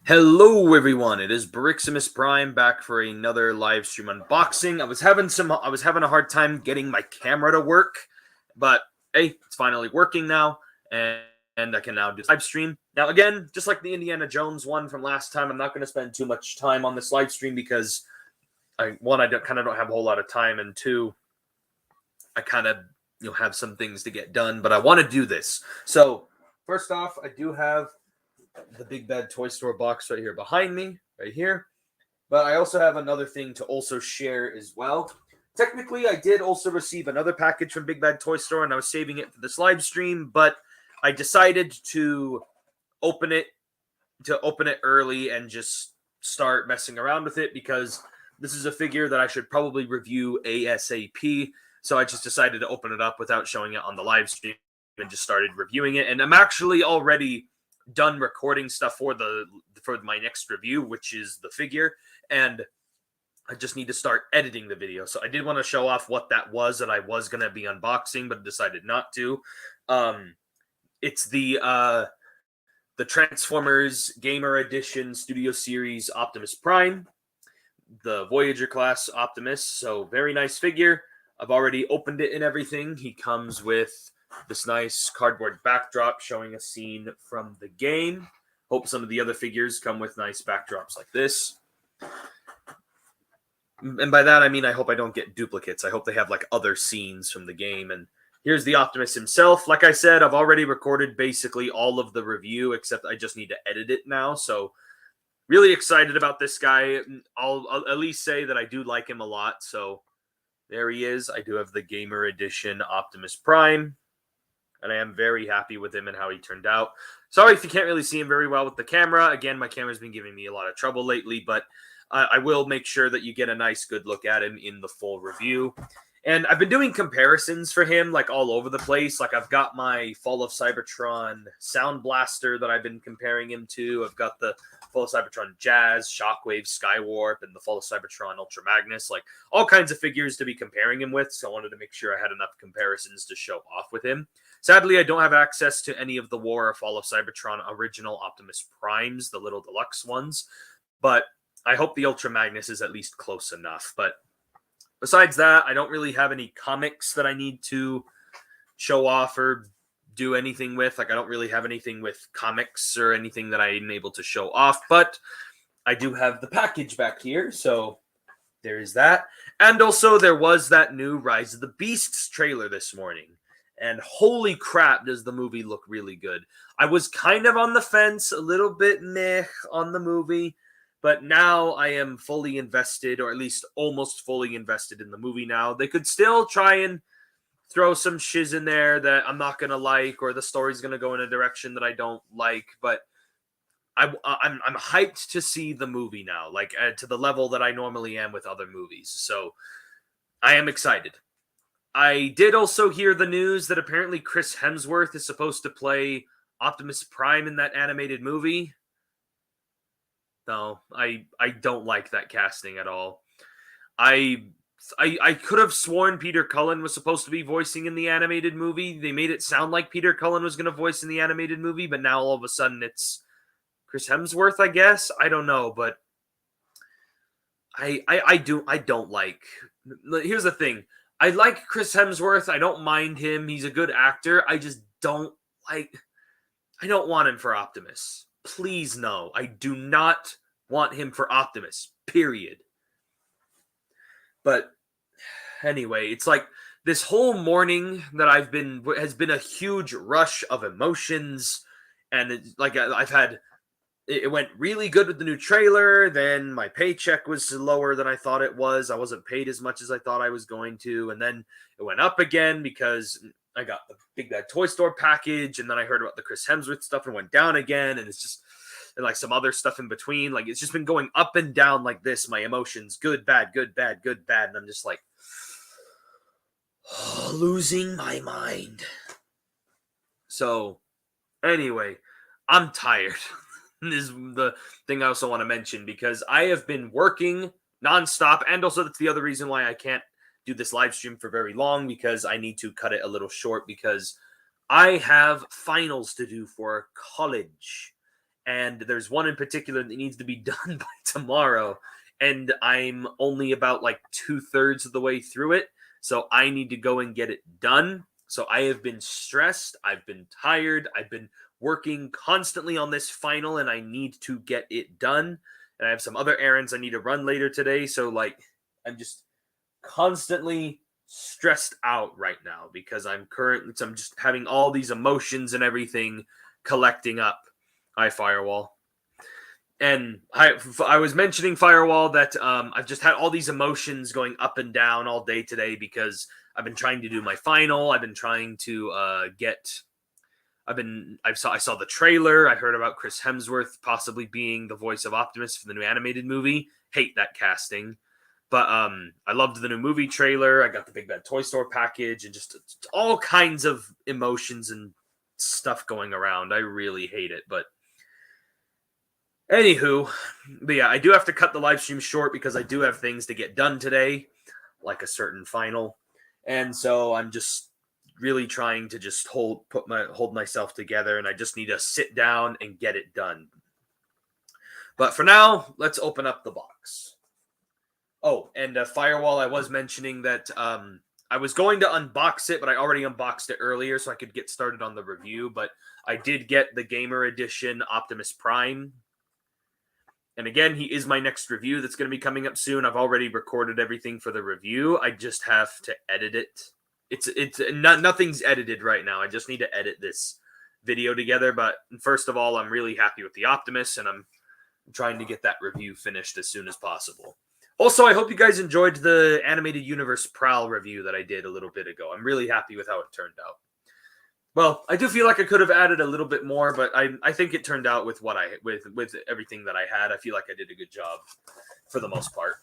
Hello everyone, it is Briximus Prime back for another live stream unboxing. I was having a hard time getting my camera to work, but hey, it's finally working now, and I can now do live stream. Now again, just like the Indiana Jones one from last time, I'm not going to spend too much time on this live stream because I don't have a whole lot of time, and two, I kind of have some things to get done, but I want to do this. So first off, I do have the Big Bad Toy Store box right here behind me, right here. But I also have another thing to also share as well. Technically, I did also receive another package from Big Bad Toy Store, and I was saving it for this live stream, but I decided to open it early and just start messing around with it because this is a figure that I should probably review ASAP. So I just decided to open it up without showing it on the live stream and just started reviewing it. And I'm actually already done recording stuff for my next review, which is the figure, and I just need to start editing the video. So I did want to show off what that was that I was going to be unboxing, but decided not to. It's the Transformers Gamer Edition Studio Series Optimus Prime, the Voyager class Optimus. So very nice figure. I've already opened it and everything. He comes with this nice cardboard backdrop showing a scene from the game. Hope some of the other figures come with nice backdrops like this. And by that, I mean, I hope I don't get duplicates. I hope they have like other scenes from the game. And here's the Optimus himself. Like I said, I've already recorded basically all of the review, except I just need to edit it now. So really excited about this guy. I'll at least say that I do like him a lot. So there he is. I do have the Gamer Edition Optimus Prime, and I am very happy with him and how he turned out. Sorry if you can't really see him very well with the camera. Again, my camera's been giving me a lot of trouble lately, but I will make sure that you get a nice, good look at him in the full review. And I've been doing comparisons for him, like, all over the place. Like, I've got my Fall of Cybertron Sound Blaster that I've been comparing him to. I've got the Fall of Cybertron Jazz, Shockwave, Skywarp, and the Fall of Cybertron Ultra Magnus. Like, all kinds of figures to be comparing him with, so I wanted to make sure I had enough comparisons to show off with him. Sadly, I don't have access to any of the War or Fall of Cybertron original Optimus Primes, the little deluxe ones, but I hope the Ultra Magnus is at least close enough. But besides that, I don't really have any comics that I need to show off or do anything with. Like, I don't really have anything with comics or anything that I'm able to show off, but I do have the package back here, so there is that. And also, there was that new Rise of the Beasts trailer this morning. And holy crap, does the movie look really good. I was kind of on the fence, a little bit meh on the movie, but now I am fully invested, or at least almost fully invested in the movie now. They could still try and throw some shiz in there that I'm not going to like, or the story's going to go in a direction that I don't like, but I'm hyped to see the movie now, like to the level that I normally am with other movies. So I am excited. I did also hear the news that apparently Chris Hemsworth is supposed to play Optimus Prime in that animated movie. No, I don't like that casting at all. I could have sworn Peter Cullen was supposed to be voicing in the animated movie. They made it sound like Peter Cullen was going to voice in the animated movie, but now all of a sudden it's Chris Hemsworth, I guess. I don't know, but I don't like. Here's the thing. I like Chris Hemsworth. I don't mind him. He's a good actor. I just don't like. I don't want him for Optimus. Please no. I do not want him for Optimus. Period. But anyway, it's like this whole morning that has been a huge rush of emotions, and I've had. It went really good with the new trailer. Then my paycheck was lower than I thought it was. I wasn't paid as much as I thought I was going to. And then it went up again because I got the Big Bad Toy Store package. And then I heard about the Chris Hemsworth stuff and went down again. And it's just, and like some other stuff in between. Like, it's just been going up and down like this. My emotions, good, bad, good, bad, good, bad. And I'm just like, losing my mind. So anyway, I'm tired. Is the thing I also want to mention, because I have been working nonstop, and also that's the other reason why I can't do this live stream for very long, because I need to cut it a little short because I have finals to do for college, and there's one in particular that needs to be done by tomorrow, and I'm only about like 2/3 of the way through it, so I need to go and get it done. So I have been stressed, I've been tired, I've been working constantly on this final, and I need to get it done. And I have some other errands I need to run later today, so like I'm just constantly stressed out right now because I'm just having all these emotions and everything collecting up. Hi, Firewall. And I was mentioning, Firewall, that I've just had all these emotions going up and down all day today because I've been trying to do my final. I've been trying to I saw the trailer. I heard about Chris Hemsworth possibly being the voice of Optimus for the new animated movie. Hate that casting. But I loved the new movie trailer. I got the Big Bad Toy Store package and just all kinds of emotions and stuff going around. I really hate it. But yeah, I do have to cut the live stream short because I do have things to get done today, like a certain final. And so I'm just really trying to just hold myself together, and I just need to sit down and get it done. But for now, let's open up the box. Oh, and Firewall, I was mentioning that I was going to unbox it, but I already unboxed it earlier so I could get started on the review. But I did get the Gamer Edition Optimus Prime. And again, he is my next review that's going to be coming up soon. I've already recorded everything for the review. I just have to edit it. Nothing's edited right now. I just need to edit this video together. But first of all, I'm really happy with the Optimus, and I'm trying to get that review finished as soon as possible. Also, I hope you guys enjoyed the Animated Universe Prowl review that I did a little bit ago. I'm really happy with how it turned out. Well, I do feel like I could have added a little bit more, but I think it turned out with with everything that I had. I feel like I did a good job for the most part.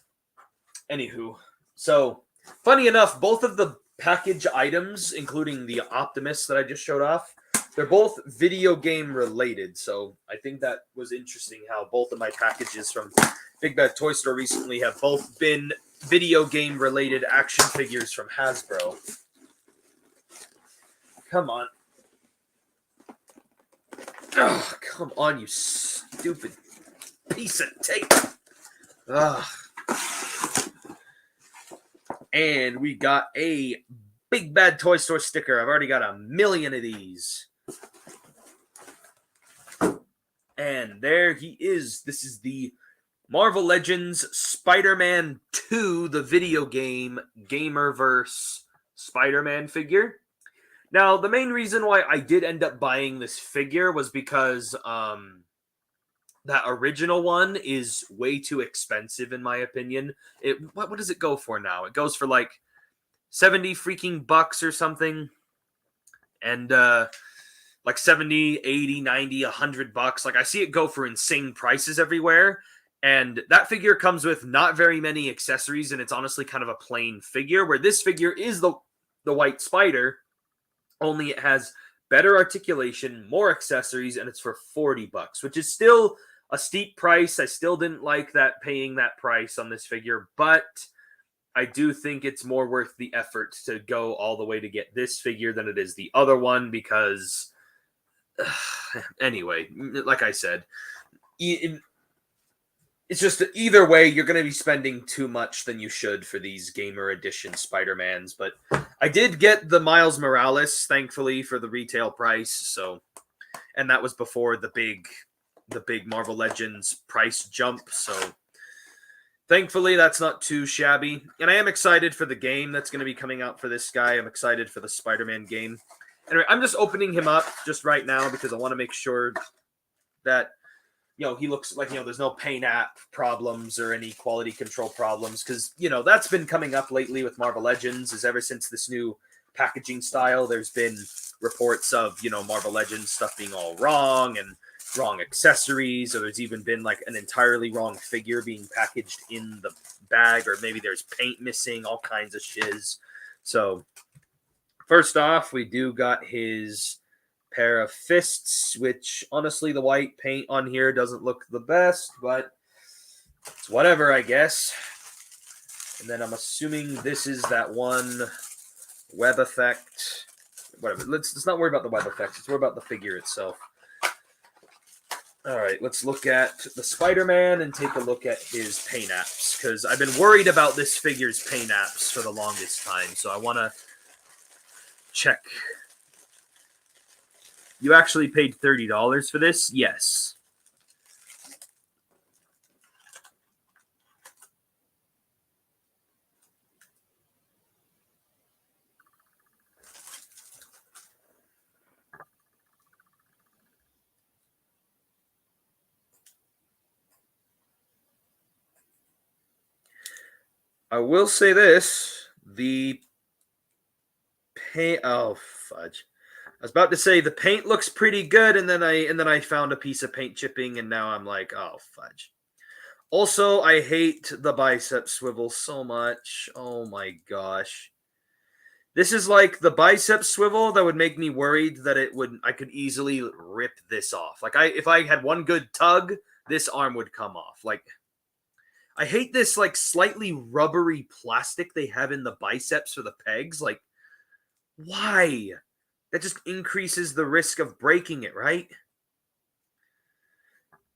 Anywho, so funny enough, both of the package items, including the Optimus that I just showed off, they're both video game related. So I think that was interesting how both of my packages from Big Bad Toy Store recently have both been video game related action figures from Hasbro. Come on. Oh, come on, you stupid piece of tape. Ugh. And we got a Big Bad Toy Store sticker. I've already got 1 million of these. And there he is. This is the Marvel Legends Spider-Man 2, the video game Gamerverse Spider-Man figure. Now, the main reason why I did end up buying this figure was because that original one is way too expensive, in my opinion. What does it go for now? It goes for like 70 freaking bucks or something. And like 70, 80, 90, 100 bucks. Like I see it go for insane prices everywhere. And that figure comes with not very many accessories, and it's honestly kind of a plain figure, where this figure is the white spider, only it has better articulation, more accessories, and it's for 40 bucks, which is still a steep price. I still didn't like that, paying that price on this figure, but I do think it's more worth the effort to go all the way to get this figure than it is the other one, because anyway, like I said, it's just either way, you're going to be spending too much than you should for these Gamer Edition Spider-Mans. But I did get the Miles Morales, thankfully, for the retail price. So, and that was before the big Marvel Legends price jump. So, thankfully, that's not too shabby. And I am excited for the game that's going to be coming out for this guy. I'm excited for the Spider-Man game. Anyway, I'm just opening him up just right now because I want to make sure that, he looks like, there's no paint app problems or any quality control problems, because, that's been coming up lately with Marvel Legends. Is ever since this new packaging style, there's been reports of, Marvel Legends stuff being all wrong and wrong accessories, or there's even been like an entirely wrong figure being packaged in the bag, or maybe there's paint missing, all kinds of shiz. So first off, we do got his pair of fists, which honestly the white paint on here doesn't look the best, but it's whatever, I guess. And then I'm assuming this is that one web effect. Whatever. Let's not worry about the web effect. Let's worry about the figure itself. All right, let's look at the Spider-Man and take a look at his paint apps, because I've been worried about this figure's paint apps for the longest time, so I want to check. You actually paid $30 for this? Yes. I will say this, the paint, oh fudge. I was about to say the paint looks pretty good, and then I found a piece of paint chipping, and now I'm like, oh fudge. Also, I hate the bicep swivel so much. Oh my gosh. This is like the bicep swivel that would make me worried that I could easily rip this off. Like if I had one good tug, this arm would come off. Like, I hate this like slightly rubbery plastic they have in the biceps for the pegs. Like, why? That just increases the risk of breaking it, right?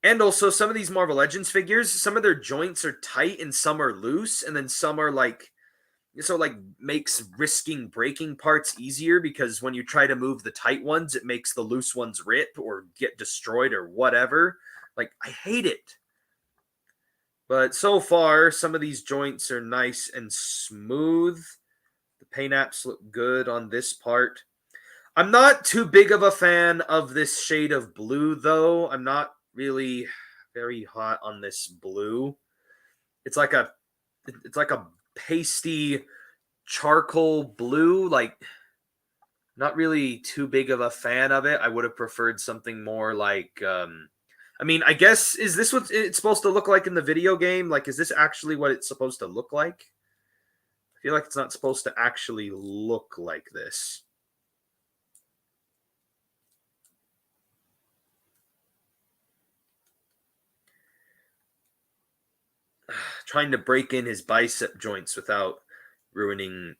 And also, some of these Marvel Legends figures, some of their joints are tight and some are loose, and then some are like, so like makes risking breaking parts easier, because when you try to move the tight ones, it makes the loose ones rip or get destroyed or whatever. Like, I hate it. But so far, some of these joints are nice and smooth. The paint apps look good on this part. I'm not too big of a fan of this shade of blue, though. I'm not really very hot on this blue. It's like a pasty charcoal blue. Like, not really too big of a fan of it. I would have preferred something more like I mean, I guess, is this what it's supposed to look like in the video game? Like, is this actually what it's supposed to look like? I feel like it's not supposed to actually look like this. Trying to break in his bicep joints without ruining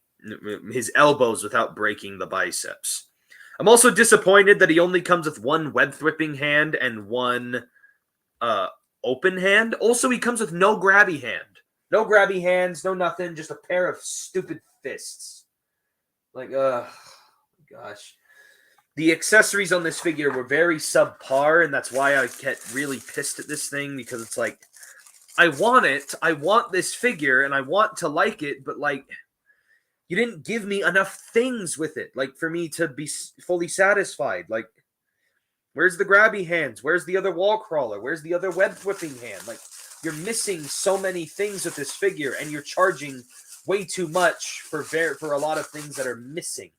his elbows, without breaking the biceps. I'm also disappointed that he only comes with one web thripping hand and one open hand. Also, he comes with no grabby hand. No grabby hands, no nothing, just a pair of stupid fists. Like, gosh. The accessories on this figure were very subpar, and that's why I get really pissed at this thing, because it's like, I want it, I want this figure, and I want to like it, but like, you didn't give me enough things with it, like, for me to be fully satisfied. Like, where's the grabby hands? Where's the other wall crawler? Where's the other web whipping hand? Like, you're missing so many things with this figure, and you're charging way too much for a lot of things that are missing.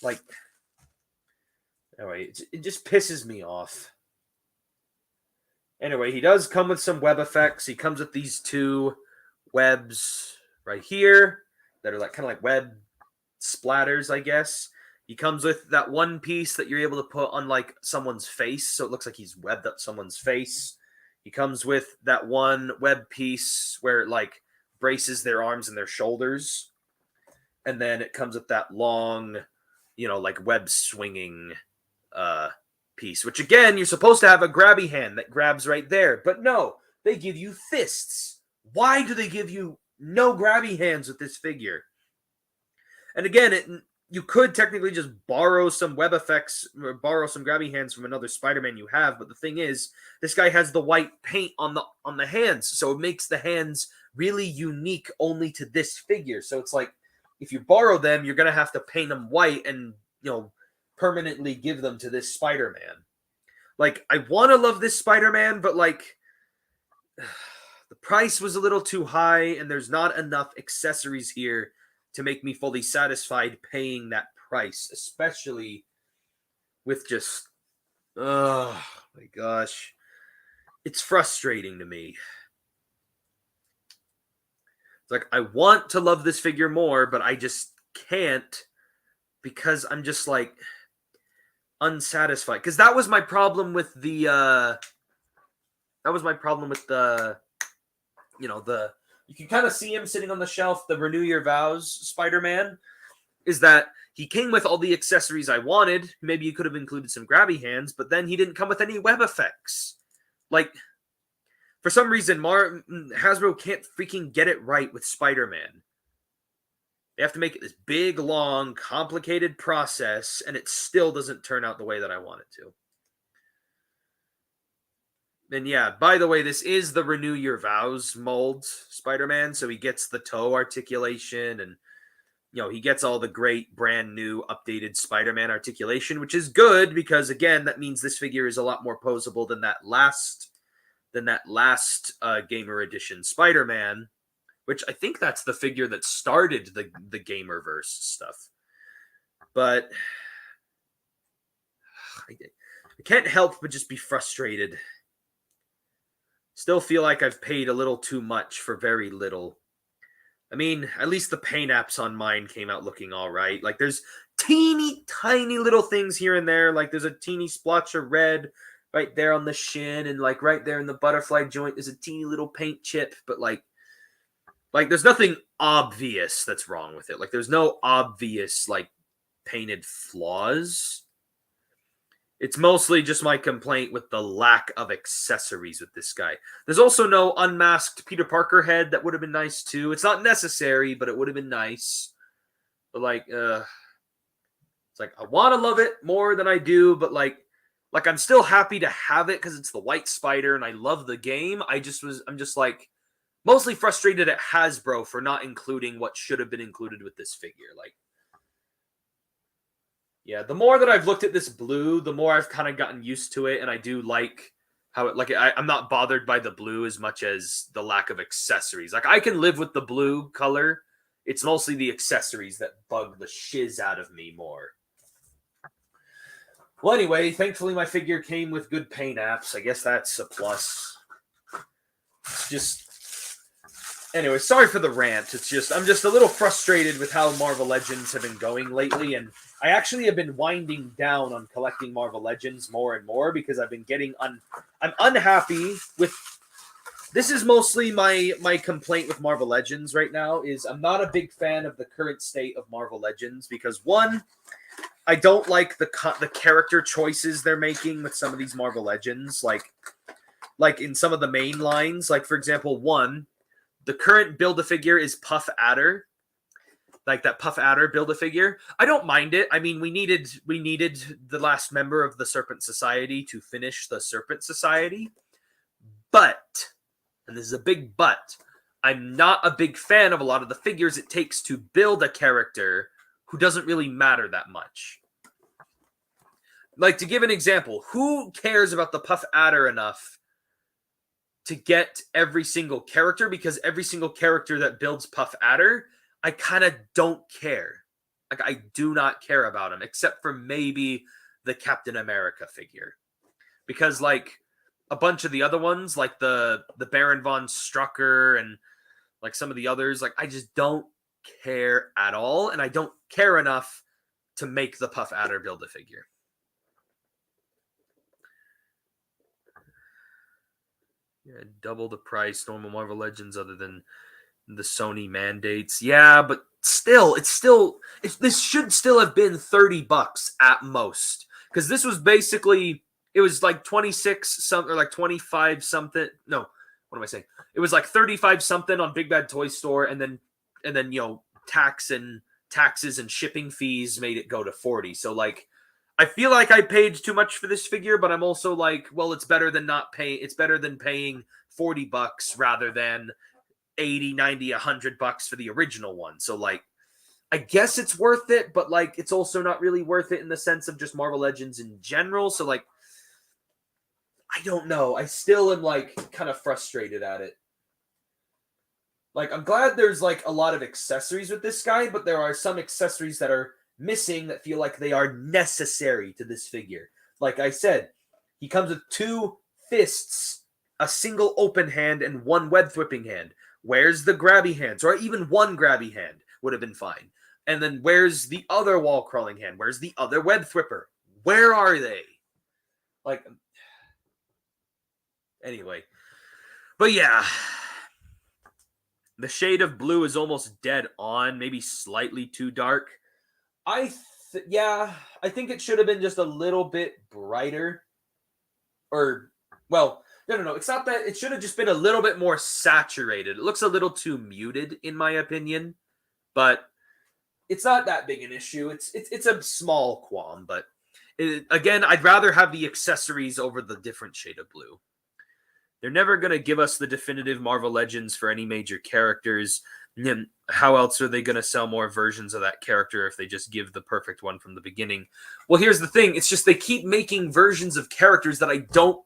Like, anyway, it just pisses me off. Anyway, he does come with some web effects. He comes with these two webs right here that are like kind of like web splatters, I guess. He comes with that one piece that you're able to put on like someone's face, so it looks like he's webbed up someone's face. He comes with that one web piece where it like braces their arms and their shoulders. And then it comes with that long, like web swinging piece, which again, you're supposed to have a grabby hand that grabs right there. But no, they give you fists. Why do they give you no grabby hands with this figure? And again, you could technically just borrow some web effects or borrow some grabby hands from another Spider-Man you have, but the thing is, this guy has the white paint on the hands, so it makes the hands really unique only to this figure. So it's like, if you borrow them, you're gonna have to paint them white and permanently give them to this Spider-Man. Like, I want to love this Spider-Man, but like, the price was a little too high, and there's not enough accessories here to make me fully satisfied paying that price, especially with just, oh my gosh. It's frustrating to me. It's like, I want to love this figure more, but I just can't, because I'm just like unsatisfied. Because that was my problem with the, you can kind of see him sitting on the shelf, the Renew Your Vows Spider-Man, is that he came with all the accessories I wanted. Maybe you could have included some grabby hands, but then he didn't come with any web effects. Like, for some reason, Hasbro can't freaking get it right with Spider-Man. They have to make it this big, long, complicated process, and it still doesn't turn out the way that I want it to. And yeah, by the way, this is the Renew Your Vows mold Spider-Man, so he gets the toe articulation, and he gets all the great brand new updated Spider-Man articulation, which is good because again, that means this figure is a lot more posable than that last Gamer Edition Spider-Man, which I think that's the figure that started the Gamerverse stuff. But I can't help but just be frustrated. Still feel like I've paid a little too much for very little. I mean, at least the paint apps on mine came out looking all right. Like, there's teeny, tiny little things here and there. Like, there's a teeny splotch of red right there on the shin, and like right there in the butterfly joint, there's a teeny little paint chip. But like there's nothing obvious that's wrong with it. Like, there's no obvious like painted flaws. It's mostly just my complaint with the lack of accessories with this guy. There's also no unmasked Peter Parker head. That would have been nice too. It's not necessary, but it would have been nice. But like, it's like I want to love it more than I do, but like I'm still happy to have it because it's the White Spider and I love the game. I'm just like mostly frustrated at Hasbro for not including what should have been included with this figure. Like, yeah, the more that I've looked at this blue, the more I've kind of gotten used to it, and I do like how it. Like, I'm not bothered by the blue as much as the lack of accessories. Like, I can live with the blue color. It's mostly the accessories that bug the shiz out of me more. Well, anyway, thankfully my figure came with good paint apps. I guess that's a plus. Anyway, sorry for the rant. I'm just a little frustrated with how Marvel Legends have been going lately, and I actually have been winding down on collecting Marvel Legends more and more because I've been getting I'm unhappy with. This is mostly my complaint with Marvel Legends right now is I'm not a big fan of the current state of Marvel Legends because one, I don't like the character choices they're making with some of these Marvel Legends, like in some of the main lines. Like, for example, one, the current Build-A-Figure is Puff Adder. Like that Puff Adder Build-A-Figure. I don't mind it. I mean, we needed the last member of the Serpent Society to finish the Serpent Society. But, and this is a big but, I'm not a big fan of a lot of the figures it takes to build a character who doesn't really matter that much. Like, to give an example, who cares about the Puff Adder enough to get every single character? Because every single character that builds Puff Adder, I kind of don't care. Like, I do not care about him, except for maybe the Captain America figure. Because, like, a bunch of the other ones, like the Baron von Strucker and, like, some of the others, like, I just don't care at all, and I don't care enough to make the Puff Adder Build-A-Figure. Yeah, double the price, normal Marvel Legends, other than the Sony mandates. Yeah, but still, this should still have been $30 at most. Because this was basically, it was like 26 something, or like 25 something. No, what am I saying? It was like 35 something on Big Bad Toy Store, and then taxes and shipping fees made it go to 40. So like, I feel like I paid too much for this figure, but I'm also like, well, it's better than not paying. It's better than paying $40 rather than 80, 90, $100 for the original one. So like, I guess it's worth it, but like, it's also not really worth it in the sense of just Marvel Legends in general. So like, I don't know. I still am like kind of frustrated at it. Like, I'm glad there's like a lot of accessories with this guy, but there are some accessories that are missing that feel like they are necessary to this figure. Like I said, he comes with 2 fists, a single open hand, and 1 web whipping hand. Where's the grabby hands? Or even 1 grabby hand would have been fine. And then where's the other wall crawling hand? Where's the other web thwipper? Where are they? Like, anyway. But yeah. The shade of blue is almost dead on, maybe slightly too dark. Yeah, I think it should have been just a little bit brighter. Or, well, no. It's not that. It should have just been a little bit more saturated. It looks a little too muted, in my opinion. But it's not that big an issue. It's a small qualm, but again, I'd rather have the accessories over the different shade of blue. They're never going to give us the definitive Marvel Legends for any major characters. And how else are they going to sell more versions of that character if they just give the perfect one from the beginning? Well, here's the thing. It's just they keep making versions of characters that I don't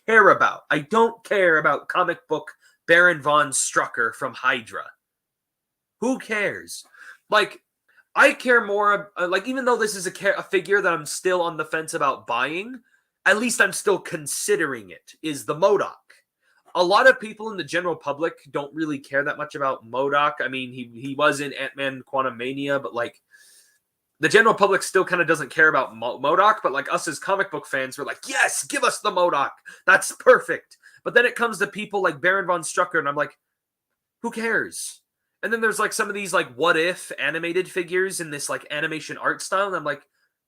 care about. I don't care about comic book Baron von Strucker from Hydra. Who cares? Like, I care more, like, even though this is a figure that I'm still on the fence about buying, at least I'm still considering it, is the MODOK. A lot of people in the general public don't really care that much about MODOK. I mean, he was in Ant-Man Quantumania, but, like, the general public still kind of doesn't care about MODOK, but, like, us as comic book fans, we're like, yes, give us the MODOK. That's perfect. But then it comes to people like Baron von Strucker, and I'm like, who cares? And then there's, like, some of these, like, what-if animated figures in this, like, animation art style, and I'm like,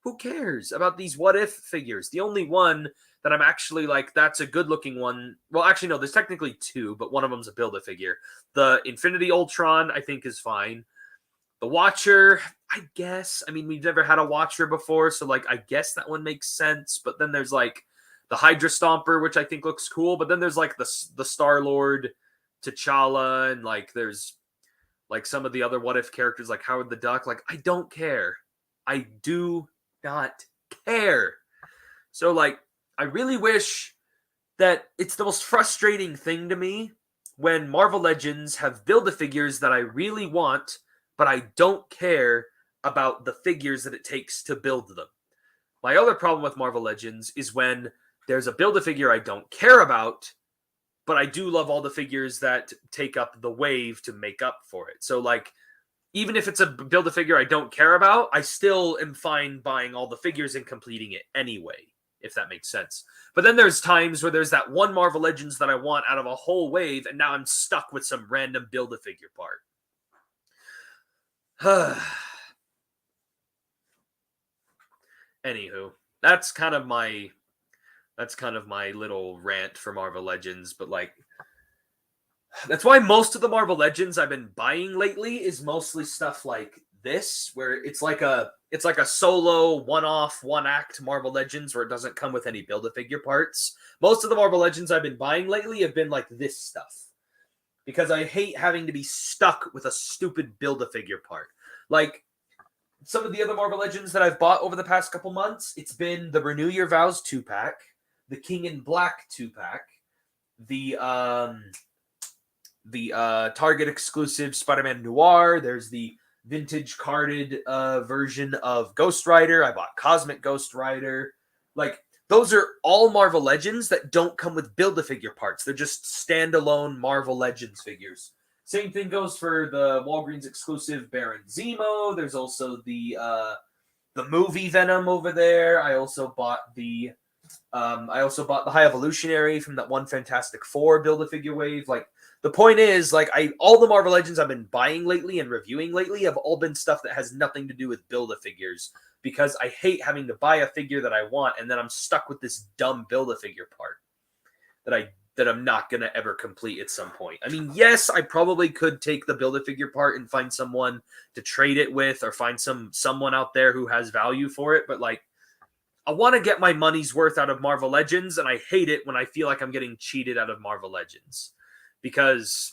who cares about these what-if figures? The only one that I'm actually like, that's a good-looking one. Well, actually, no, there's technically two, but one of them's a Build-A-Figure. The Infinity Ultron, I think, is fine. The Watcher, I guess. I mean, we've never had a Watcher before, so, like, I guess that one makes sense. But then there's, like, the Hydra Stomper, which I think looks cool. But then there's, like, the Star-Lord, T'Challa, and, like, there's, like, some of the other what-if characters, like Howard the Duck. Like, I don't care. I do not care. So, like, I really wish that it's the most frustrating thing to me when Marvel Legends have Build-A-Figures that I really want, but I don't care about the figures that it takes to build them. My other problem with Marvel Legends is when there's a Build-A-Figure I don't care about, but I do love all the figures that take up the wave to make up for it. So, like, even if it's a Build-A-Figure I don't care about, I still am fine buying all the figures and completing it anyway, if that makes sense. But then there's times where there's that one Marvel Legends that I want out of a whole wave, and now I'm stuck with some random Build-A-Figure part. Anywho, that's kind of my little rant for Marvel Legends, but, like, that's why most of the Marvel Legends I've been buying lately is mostly stuff like this, where it's like a solo, one-off, one-act Marvel Legends where it doesn't come with any Build-A-Figure parts. Most of the Marvel Legends I've been buying lately have been like this stuff, because I hate having to be stuck with a stupid Build-A-Figure part. Like, some of the other Marvel Legends that I've bought over the past couple months, it's been the Renew Your Vows 2-pack, the King in Black 2-pack, the Target exclusive Spider-Man Noir. There's the vintage carded version of Ghost Rider. I bought Cosmic Ghost Rider. Like, those are all Marvel Legends that don't come with Build-A-Figure parts. They're just standalone Marvel Legends figures. Same thing goes for the Walgreens exclusive Baron Zemo. There's also the movie Venom over there. I also bought the High Evolutionary from that one Fantastic Four Build-A-Figure wave. Like, the point is, like, all the Marvel Legends I've been buying lately and reviewing lately have all been stuff that has nothing to do with Build-A-Figures, because I hate having to buy a figure that I want and then I'm stuck with this dumb Build-A-Figure part that I'm not going to ever complete at some point. I mean, yes, I probably could take the Build-A-Figure part and find someone to trade it with, or find someone out there who has value for it, but, like, I want to get my money's worth out of Marvel Legends, and I hate it when I feel like I'm getting cheated out of Marvel Legends. Because,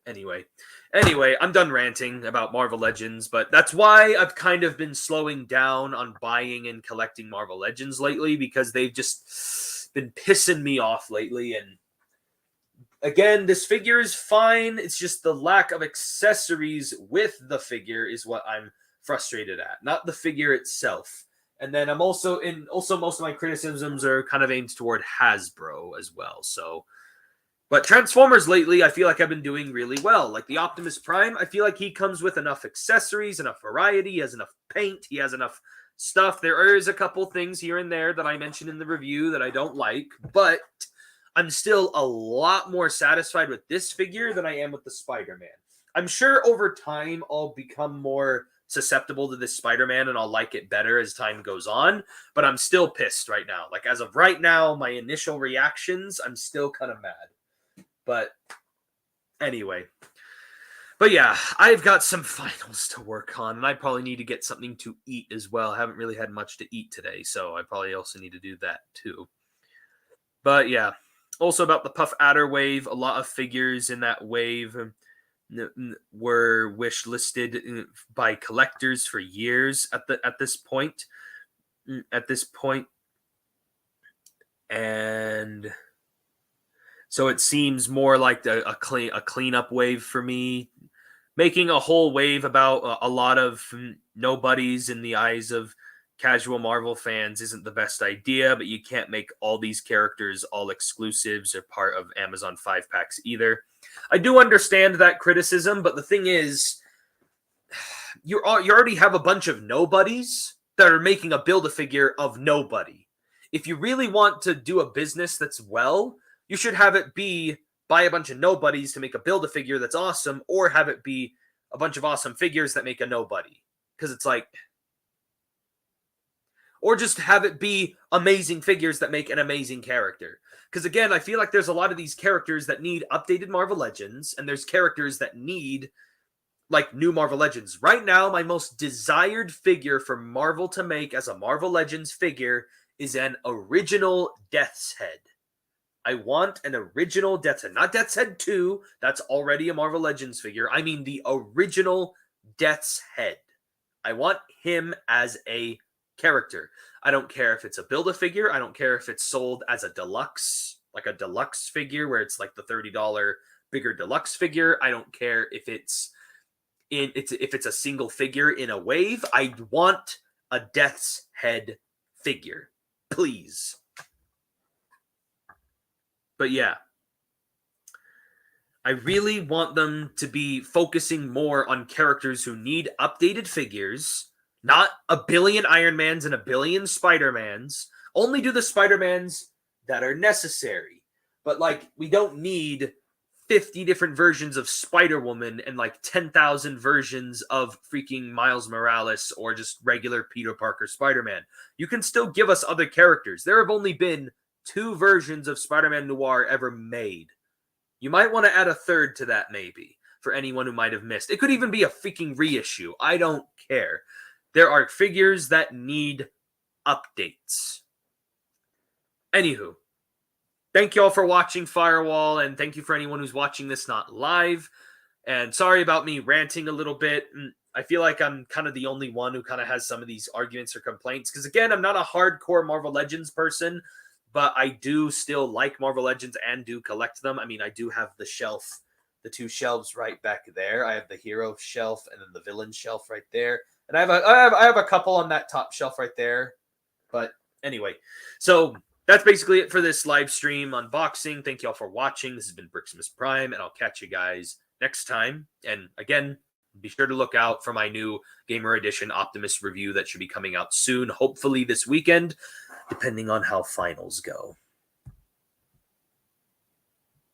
anyway, I'm done ranting about Marvel Legends, but that's why I've kind of been slowing down on buying and collecting Marvel Legends lately, because they've just been pissing me off lately. And again, this figure is fine. It's just the lack of accessories with the figure is what I'm frustrated at, not the figure itself. And then I'm also most of my criticisms are kind of aimed toward Hasbro as well. So, but Transformers lately, I feel like I've been doing really well. Like the Optimus Prime, I feel like he comes with enough accessories, enough variety, he has enough paint, he has enough stuff. There is a couple things here and there that I mentioned in the review that I don't like, but I'm still a lot more satisfied with this figure than I am with the Spider-Man. I'm sure over time I'll become more susceptible to this Spider-Man and I'll like it better as time goes on, but I'm still pissed right now. Like, as of right now, my initial reactions, I'm still kind of mad. But anyway. But yeah, I've got some finals to work on, and I probably need to get something to eat as well. I haven't really had much to eat today, so I probably also need to do that too. But yeah, also about the Puff Adder wave, a lot of figures in that wave were wish listed by collectors for years at this point. And so it seems more like a cleanup wave for me. Making a whole wave about a lot of nobodies in the eyes of casual Marvel fans isn't the best idea, but you can't make all these characters all exclusives or part of Amazon 5-packs either. I do understand that criticism, but the thing is, you already have a bunch of nobodies that are making a Build-A-Figure of nobody. If you really want to do a business that's well, you should have it be buy a bunch of nobodies to make a Build-A-Figure that's awesome, or have it be a bunch of awesome figures that make a nobody. Because it's like... Or just have it be amazing figures that make an amazing character. Because again, I feel like there's a lot of these characters that need updated Marvel Legends, and there's characters that need, like, new Marvel Legends. Right now, my most desired figure for Marvel to make as a Marvel Legends figure is an original Death's Head. I want an original Death's Head. Not Death's Head 2. That's already a Marvel Legends figure. I mean the original Death's Head. I want him as a character. I don't care if it's a Build-A-Figure. I don't care if it's sold as a deluxe, like a deluxe figure where it's like the $30 bigger deluxe figure. I don't care if it's a single figure in a wave. I want a Death's Head figure. Please. But yeah, I really want them to be focusing more on characters who need updated figures, not a billion Iron Mans and a billion Spider-Mans. Only do the Spider-Mans that are necessary. But, like, we don't need 50 different versions of Spider-Woman and, like, 10,000 versions of freaking Miles Morales or just regular Peter Parker Spider-Man. You can still give us other characters. There have only been 2 versions of Spider-Man Noir ever made. You might want to add a third to that, maybe, for anyone who might have missed. It could even be a freaking reissue. I don't care. There are figures that need updates. Anywho, thank you all for watching Firewall, and thank you for anyone who's watching this not live. And sorry about me ranting a little bit. I feel like I'm kind of the only one who kind of has some of these arguments or complaints. Because again, I'm not a hardcore Marvel Legends person, but I do still like Marvel Legends and do collect them. I mean, I do have the shelf, the 2 shelves right back there. I have the hero shelf and then the villain shelf right there. And I have a couple on that top shelf right there. But anyway, so that's basically it for this live stream unboxing. Thank you all for watching. This has been Briximus Prime, and I'll catch you guys next time. And again, be sure to look out for my new Gamer Edition Optimus review that should be coming out soon, hopefully this weekend, depending on how finals go.